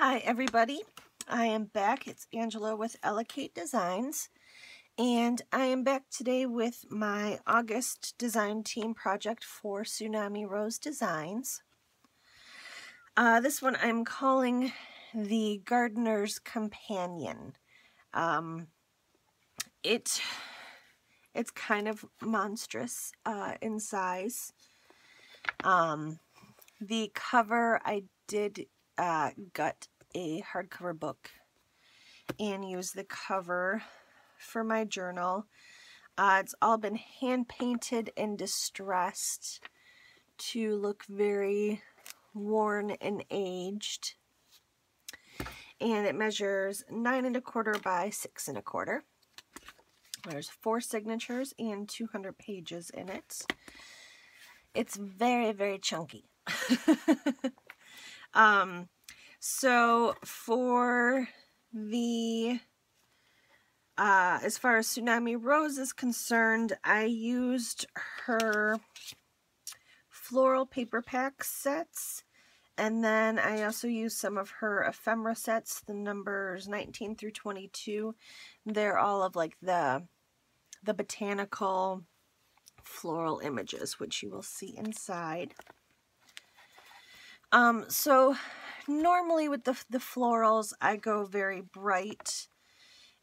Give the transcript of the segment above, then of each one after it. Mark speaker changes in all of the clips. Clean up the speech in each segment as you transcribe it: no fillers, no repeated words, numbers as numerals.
Speaker 1: Hi everybody, I am back. It's Angela with ElaCateDesigns, and I am back today with my August design team project for Tsunami Rose Designs. This one I'm calling the Gardener's Companion. It's kind of monstrous in size. The cover, I did gut a hardcover book and use the cover for my journal. It's all been hand painted and distressed to look very worn and aged, and it measures 9 1/4 by 6 1/4. There's 4 signatures and 200 pages in it. It's very, very chunky. So for the, as far as Tsunami Rose is concerned, I used her floral paper pack sets, and then I also used some of her ephemera sets, the numbers 19 through 22. They're all of like the botanical floral images, which you will see inside. So normally with the florals, I go very bright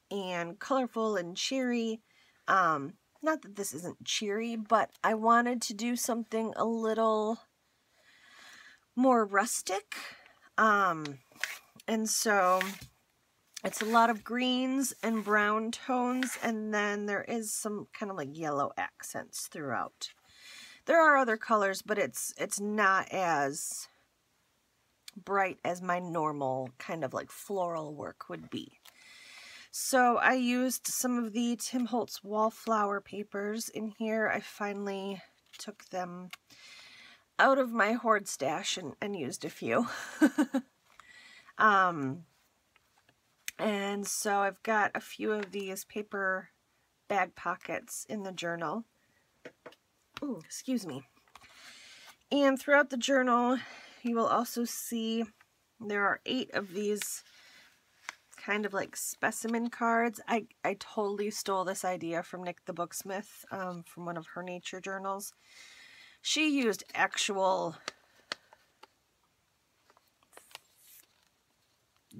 Speaker 1: and colorful and cheery. Not that this isn't cheery, but I wanted to do something a little more rustic. And so it's a lot of greens and brown tones, and then there is some kind of like yellow accents throughout. There are other colors, but it's not as bright as my normal kind of like floral work would be. So I used some of the Tim Holtz wallflower papers in here. I finally took them out of my hoard stash and used a few. And so I've got a few of these paper bag pockets in the journal. Ooh, excuse me. And throughout the journal, you will also see there are 8 of these kind of like specimen cards. I totally stole this idea from Nick the Booksmith, from one of her nature journals. She used actual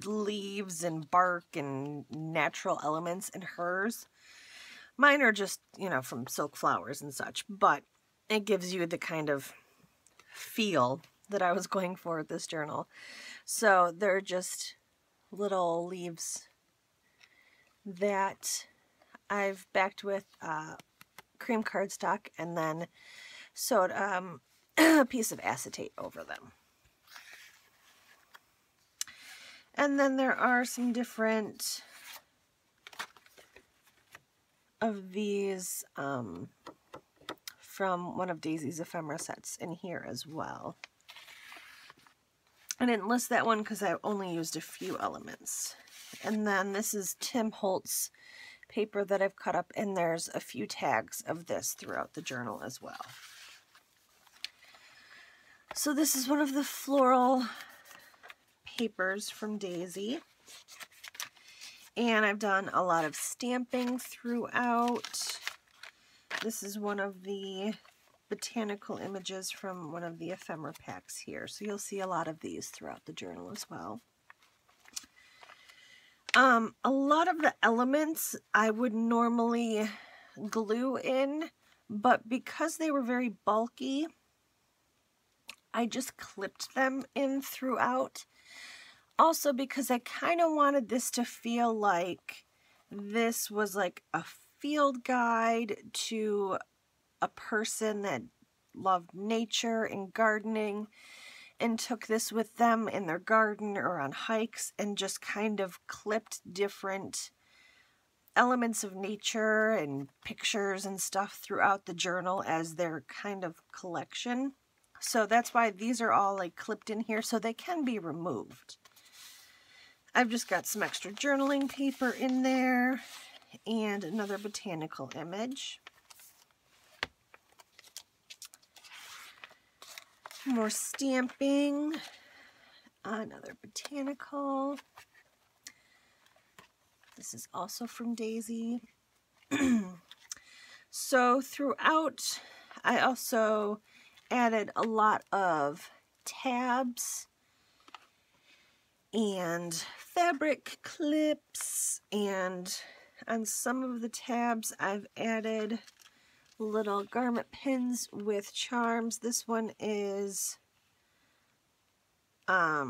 Speaker 1: leaves and bark and natural elements in hers. Mine are just, you know, from silk flowers and such, but it gives you the kind of feel that I was going for with this journal. So they're just little leaves that I've backed with cream cardstock and then sewed a piece of acetate over them. And then there are some different of these from one of Daisy's ephemera sets in here as well. I didn't list that one because I only used a few elements. And then this is Tim Holtz paper that I've cut up, and there's a few tags of this throughout the journal as well. So this is one of the floral papers from Daisy. And I've done a lot of stamping throughout. This is one of the botanical images from one of the ephemera packs here. So you'll see a lot of these throughout the journal as well. A lot of the elements I would normally glue in, but because they were very bulky, I just clipped them in throughout. Also because I kind of wanted this to feel like this was like a field guide to a person that loved nature and gardening and took this with them in their garden or on hikes and just kind of clipped different elements of nature and pictures and stuff throughout the journal as their kind of collection. So that's why these are all like clipped in here so they can be removed. I've just got some extra journaling paper in there and another botanical image. More stamping. Another botanical. This is also from Daisy. So throughout, I also added a lot of tabs and fabric clips, and on some of the tabs I've added little garment pins with charms. This one is a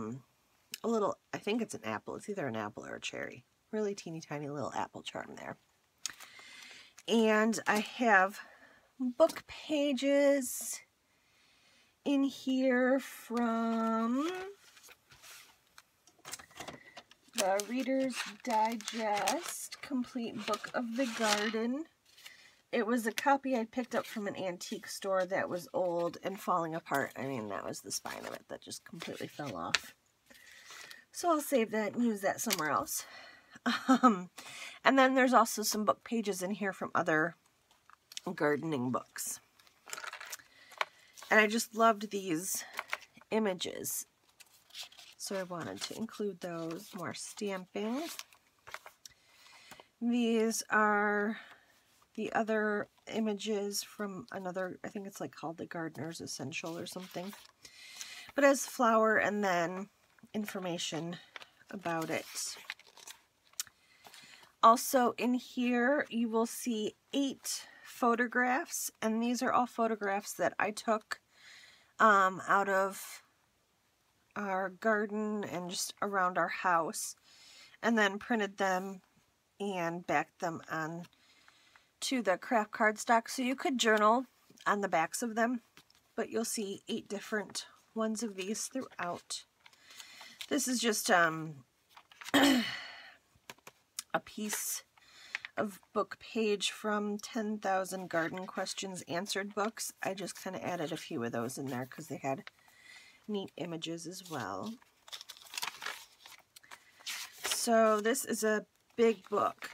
Speaker 1: little, I think it's an apple. It's either an apple or a cherry. Really teeny tiny little apple charm there. And I have book pages in here from the Reader's Digest Complete Book of the Garden. It was a copy I picked up from an antique store that was old and falling apart. I mean, that was the spine of it that just completely fell off. So I'll save that and use that somewhere else. And then there's also some book pages in here from other gardening books. And I just loved these images, so I wanted to include those. More stamping. These are the other images from another, I think it's like called the Gardener's Essential or something. But as flower and then information about it. Also in here you will see 8 photographs, and these are all photographs that I took out of our garden and just around our house, and then printed them and backed them on to the craft cardstock, so you could journal on the backs of them, but you'll see 8 different ones of these throughout. This is just a piece of book page from 10,000 Garden Questions Answered books. I just kind of added a few of those in there because they had neat images as well. So this is a big book.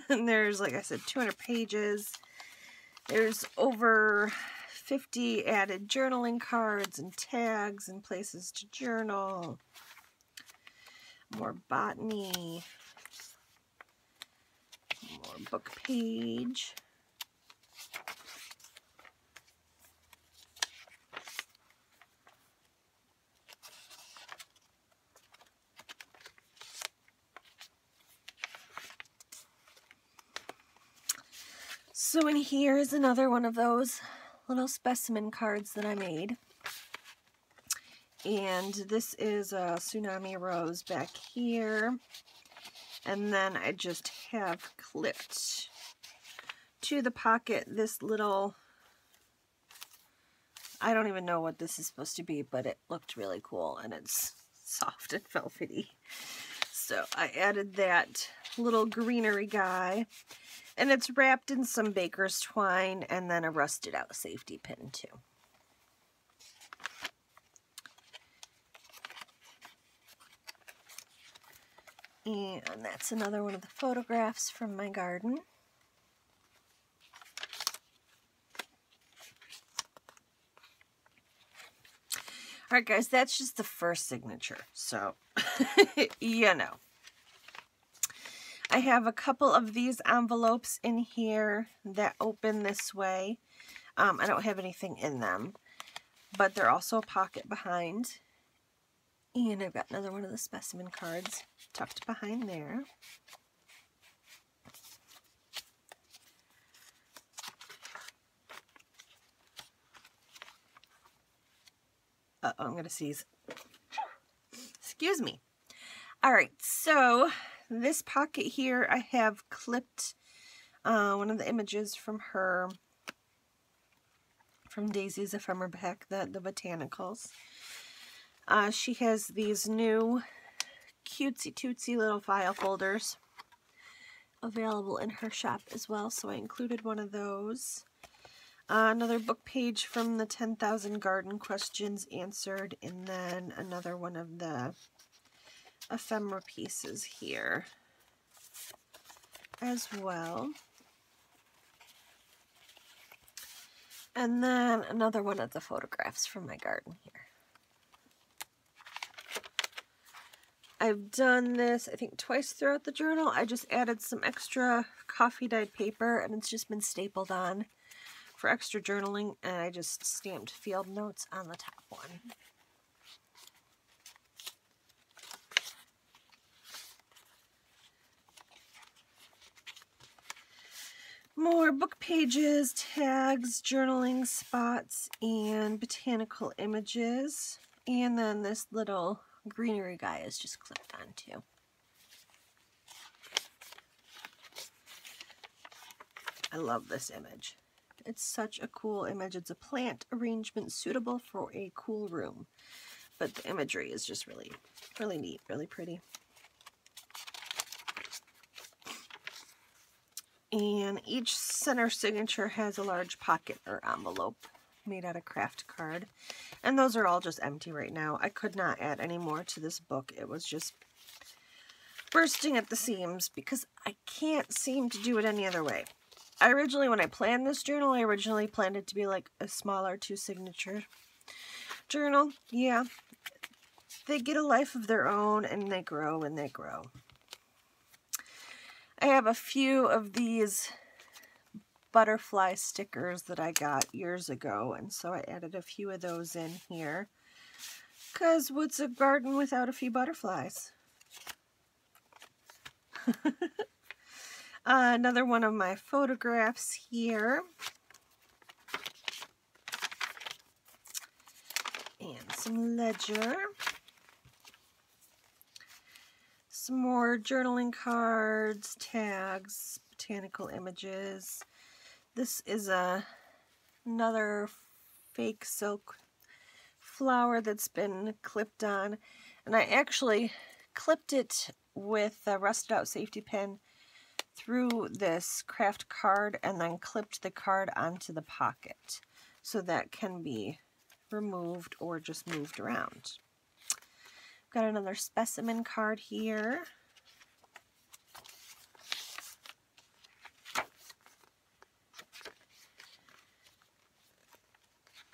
Speaker 1: And there's, like I said, 200 pages. There's over 50 added journaling cards and tags and places to journal. More botany. More book page. So in here is another one of those little specimen cards that I made. And this is a Tsunami rose back here. And then I just have clipped to the pocket this little, I don't even know what this is supposed to be, but it looked really cool and it's soft and velvety. So I added that little greenery guy, and it's wrapped in some baker's twine and then a rusted out safety pin too. And that's another one of the photographs from my garden. Alright guys, that's just the first signature, so you know. I have a couple of these envelopes in here that open this way. I don't have anything in them, but they're also a pocket behind. And I've got another one of the specimen cards tucked behind there. Uh-oh, I'm going to seize. Excuse me. Alright, so this pocket here I have clipped one of the images from her, from Daisy's Ephemera Pack, the botanicals. She has these new cutesy tootsy little file folders available in her shop as well, so I included one of those. Another book page from the 10,000 Garden Questions Answered, and then another one of the ephemera pieces here as well. And then another one of the photographs from my garden here. I've done this, I think, twice throughout the journal. I just added some extra coffee dyed paper, and it's just been stapled on for extra journaling, and I just stamped field notes on the top one. More book pages, tags, journaling spots, and botanical images. And then this little greenery guy is just clipped on too. I love this image. It's such a cool image. It's a plant arrangement suitable for a cool room. But the imagery is just really, really neat, really pretty. And each center signature has a large pocket or envelope made out of craft card. And those are all just empty right now. I could not add any more to this book. It was just bursting at the seams because I can't seem to do it any other way. I originally, when I planned this journal, I originally planned it to be like a smaller 2-signature journal. Yeah, they get a life of their own and they grow and they grow. I have a few of these butterfly stickers that I got years ago, and so I added a few of those in here. Because what's a garden without a few butterflies? Another one of my photographs here. And some ledger. Some more journaling cards, tags, botanical images. This is another fake silk flower that's been clipped on. And I actually clipped it with a rusted out safety pin through this craft card and then clipped the card onto the pocket. So that can be removed or just moved around. Got another specimen card here.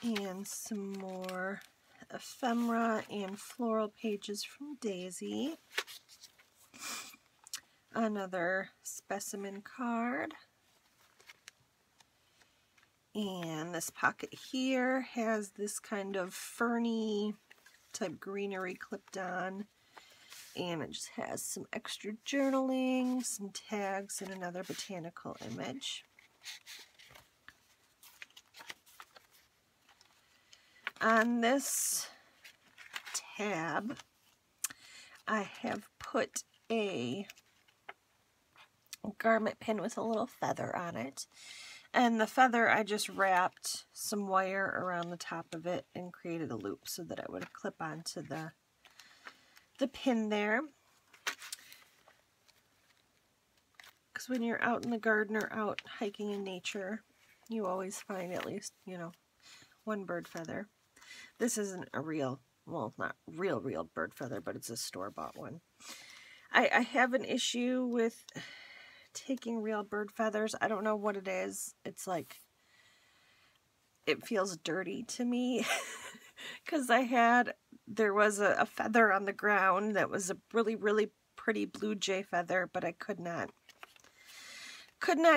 Speaker 1: And some more ephemera and floral pages from Daisy. Another specimen card. And this pocket here has this kind of ferny type greenery clipped on. And it just has some extra journaling, some tags, and another botanical image. On this tab, I have put a garment pin with a little feather on it. And the feather, I just wrapped some wire around the top of it and created a loop so that it would clip onto the pin there. Because when you're out in the garden or out hiking in nature, you always find at least, you know, one bird feather. This isn't a real, well, not real bird feather, but it's a store-bought one. I have an issue with taking real bird feathers. I don't know what it is. It's like, it feels dirty to me. Because there was a feather on the ground that was a really pretty blue jay feather, but I could not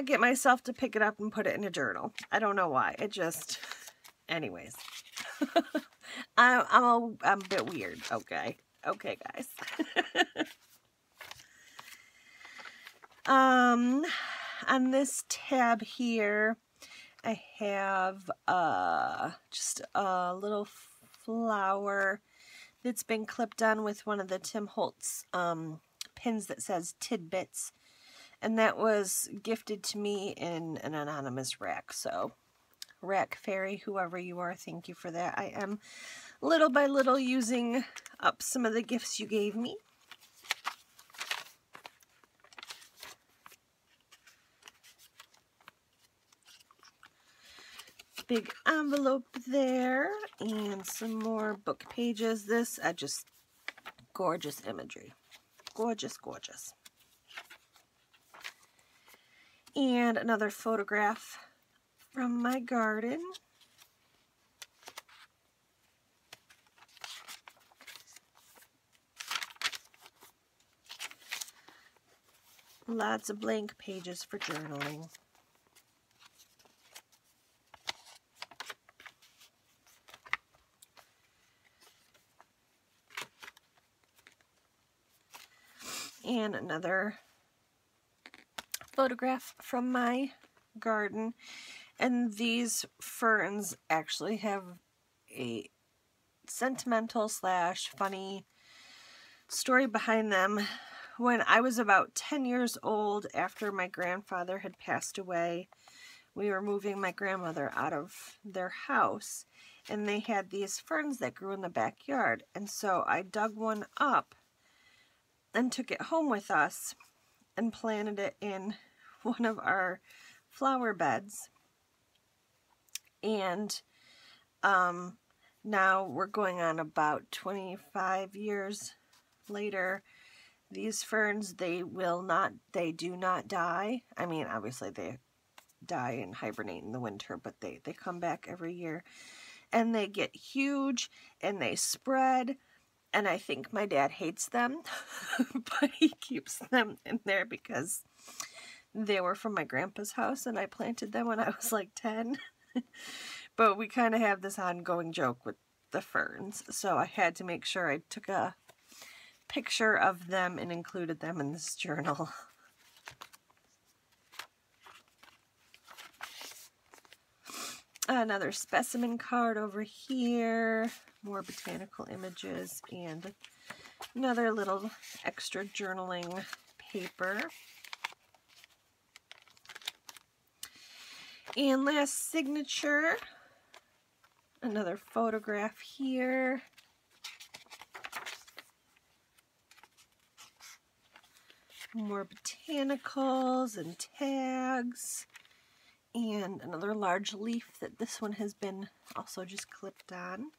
Speaker 1: get myself to pick it up and put it in a journal. I don't know why. It just, anyways. I'm a bit weird. Okay, guys. On this tab here, I have just a little flower that's been clipped on with one of the Tim Holtz pins that says tidbits, and that was gifted to me in an anonymous rack. So Rack Fairy, whoever you are, thank you for that. I am little by little using up some of the gifts you gave me. Big envelope there, and some more book pages. This, just gorgeous imagery. Gorgeous. And another photograph from my garden. Lots of blank pages for journaling. And another photograph from my garden. And these ferns actually have a sentimental / funny story behind them. When I was about 10 years old, after my grandfather had passed away, we were moving my grandmother out of their house, and they had these ferns that grew in the backyard. And so I dug one up and took it home with us and planted it in one of our flower beds. And now we're going on about 25 years later. These ferns, they do not die. I mean, obviously they die and hibernate in the winter, but they come back every year. And they get huge and they spread. And I think my dad hates them, but he keeps them in there because they were from my grandpa's house and I planted them when I was like 10. But we kind of have this ongoing joke with the ferns. So I had to make sure I took a picture of them and included them in this journal. Another specimen card over here, more botanical images, and another little extra journaling paper. And last signature, another photograph here. More botanicals and tags. And another large leaf that this one has been also just clipped on.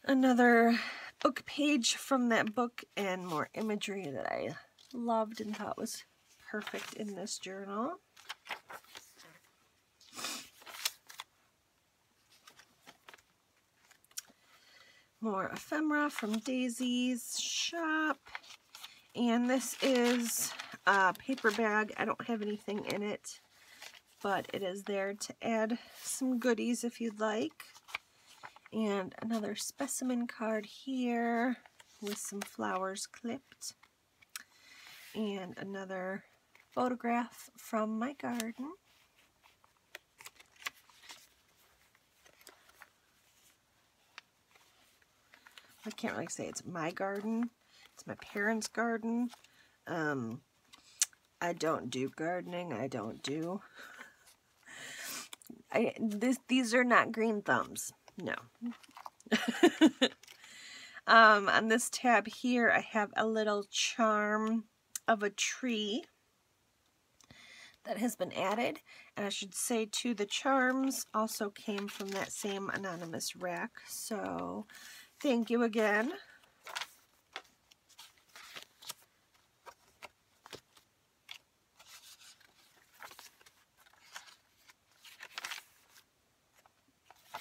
Speaker 1: Another book page from that book and more imagery that I loved and thought was perfect in this journal. More ephemera from Daisy's shop. And this is a paper bag. I don't have anything in it, but it is there to add some goodies if you'd like. And another specimen card here with some flowers clipped. And another photograph from my garden. I can't really say it's my garden. It's my parents' garden. I don't do gardening. I don't do... These are not green thumbs. No. On this tab here, I have a little charm of a tree that has been added. And I should say, too, the charms also came from that same anonymous rack. So, thank you again.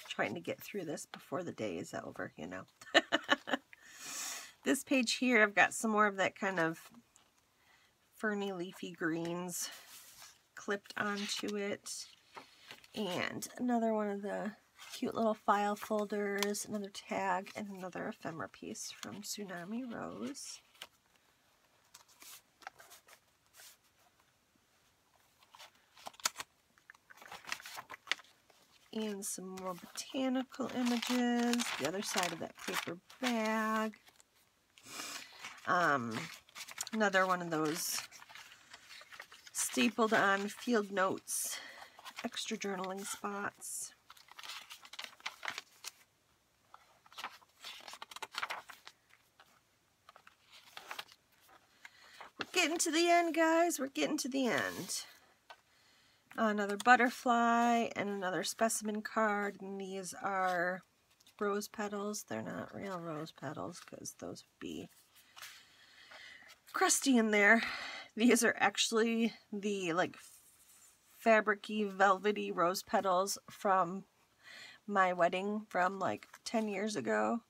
Speaker 1: Trying to get through this before the day is over, you know. This page here, I've got some more of that kind of ferny leafy greens clipped onto it. And another one of the cute little file folders, another tag, and another ephemera piece from Tsunami Rose. And some more botanical images, the other side of that paper bag. Another one of those stapled on field notes, extra journaling spots. We're getting to the end, guys. We're getting to the end. Another butterfly and another specimen card, and these are rose petals. They're not real rose petals because those would be crusty in there. These are actually the like fabric-y, velvety rose petals from my wedding from like 10 years ago.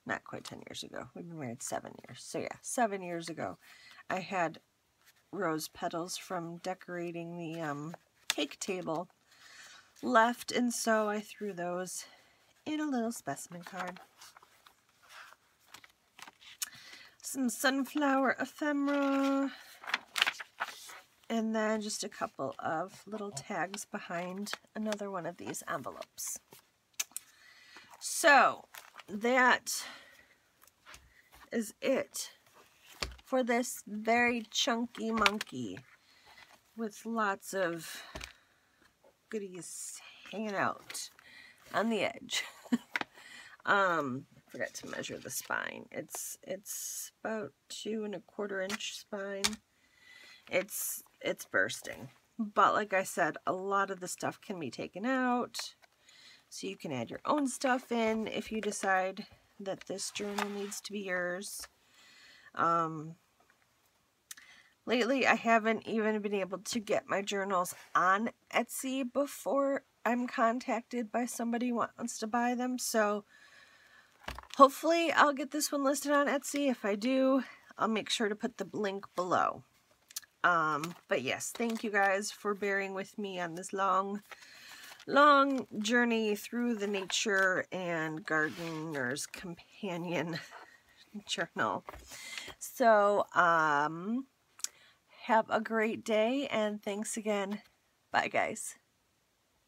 Speaker 1: not quite 10 years ago. We've been married 7 years. So yeah, 7 years ago, I had rose petals from decorating the cake table left, and so I threw those in a little specimen card. Some sunflower ephemera, and then just a couple of little tags behind another one of these envelopes. So that is it for this very chunky monkey with lots of goodies hanging out on the edge. Forgot to measure the spine. It's about 2 1/4 inch spine. It's bursting, but like I said, a lot of the stuff can be taken out, so you can add your own stuff in if you decide that this journal needs to be yours. Lately I haven't even been able to get my journals on Etsy before I'm contacted by somebody who wants to buy them, so hopefully I'll get this one listed on Etsy. If I do, I'll make sure to put the link below. But yes, thank you guys for bearing with me on this long journey through the nature and gardener's companion journal. So, have a great day, and thanks again. Bye, guys.